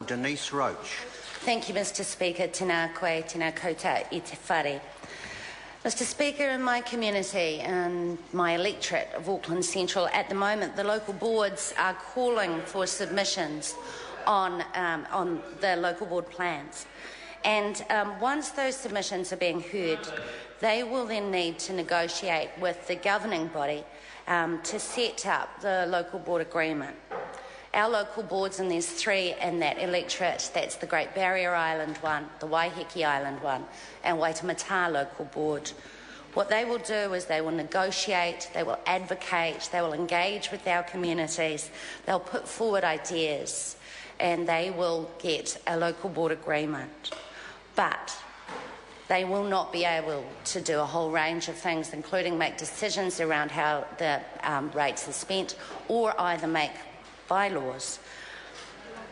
Denise Roach. Thank you, Mr Speaker. Tēnā koe, tēnā koutou I te whare. Mr Speaker, in my community and my electorate of Auckland Central, at the moment the local boards are calling for submissions on the local board plans. And once those submissions are being heard, they will then need to negotiate with the governing body to set up the local board agreement. Our local boards, and there's 3 in that electorate, that's the Great Barrier Island one, the Waiheke Island one, and Waitemata local board. What they will do is they will negotiate, they will advocate, they will engage with our communities, they'll put forward ideas, and they will get a local board agreement. But they will not be able to do a whole range of things, including make decisions around how the rates are spent, or either make bylaws.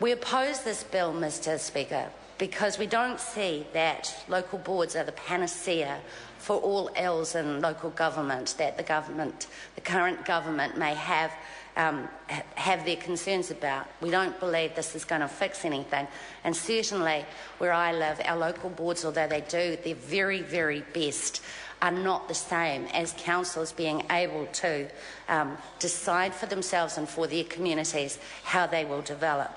We oppose this bill, Mr Speaker, because we don't see that local boards are the panacea for all ills in local government that the current government may have their concerns about. We don't believe this is going to fix anything, and certainly where I live, our local boards, although they do their very, very best, are not the same as councils being able to decide for themselves and for their communities how they will develop.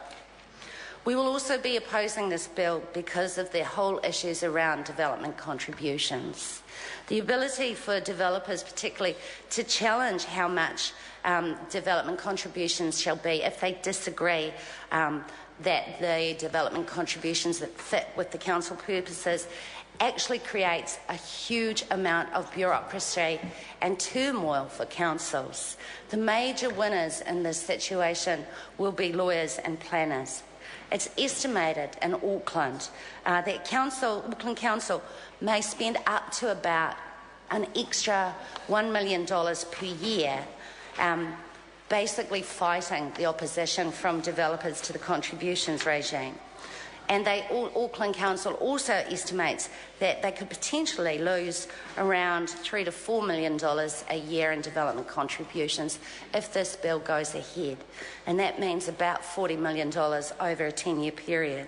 We will also be opposing this bill because of the whole issues around development contributions. The ability for developers particularly to challenge how much development contributions shall be if they disagree that the development contributions that fit with the council purposes actually creates a huge amount of bureaucracy and turmoil for councils. The major winners in this situation will be lawyers and planners. It's estimated in Auckland that Auckland Council may spend up to about an extra $1 million per year basically fighting the opposition from developers to the contributions regime. And Auckland Council also estimates that they could potentially lose around $3 to $4 million a year in development contributions if this bill goes ahead. And that means about $40 million over a 10-year period.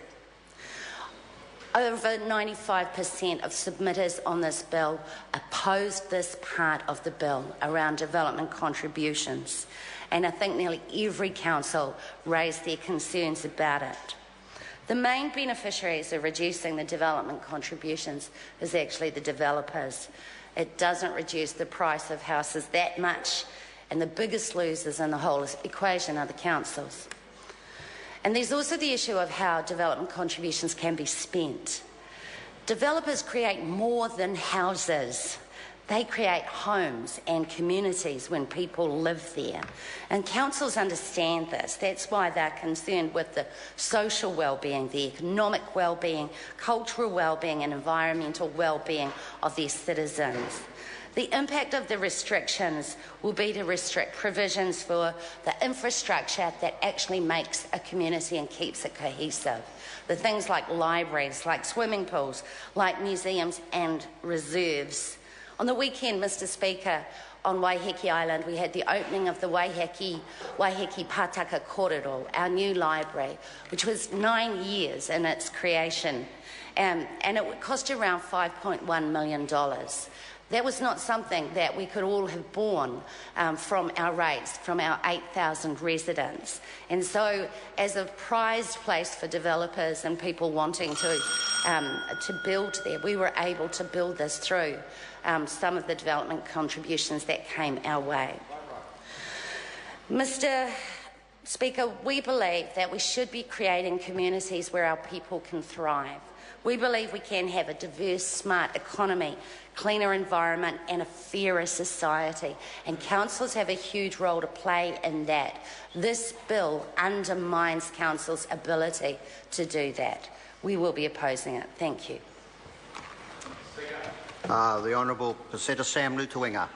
Over 95% of submitters on this bill opposed this part of the bill around development contributions. And I think nearly every council raised their concerns about it. The main beneficiaries of reducing the development contributions is actually the developers. It doesn't reduce the price of houses that much, and the biggest losers in the whole equation are the councils. And there's also the issue of how development contributions can be spent. Developers create more than houses. They create homes and communities when people live there. And councils understand this. That's why they're concerned with the social well-being, the economic well-being, cultural well-being and environmental well-being of their citizens. The impact of the restrictions will be to restrict provisions for the infrastructure that actually makes a community and keeps it cohesive. The things like libraries, like swimming pools, like museums and reserves. On the weekend, Mr Speaker, on Waiheke Island, we had the opening of the Waiheke Pātaka Kōrero, our new library, which was 9 years in its creation, and it would cost around $5.1 million. That was not something that we could all have borne from our rates, from our 8,000 residents. And so, as a prized place for developers and people wanting to build there, we were able to build this through some of the development contributions that came our way. Mr Speaker, we believe that we should be creating communities where our people can thrive. We believe we can have a diverse, smart economy, cleaner environment and a fairer society, and councils have a huge role to play in that. This bill undermines councils' ability to do that. We will be opposing it. Thank you. The Honourable Paseta Sam Lutuinga.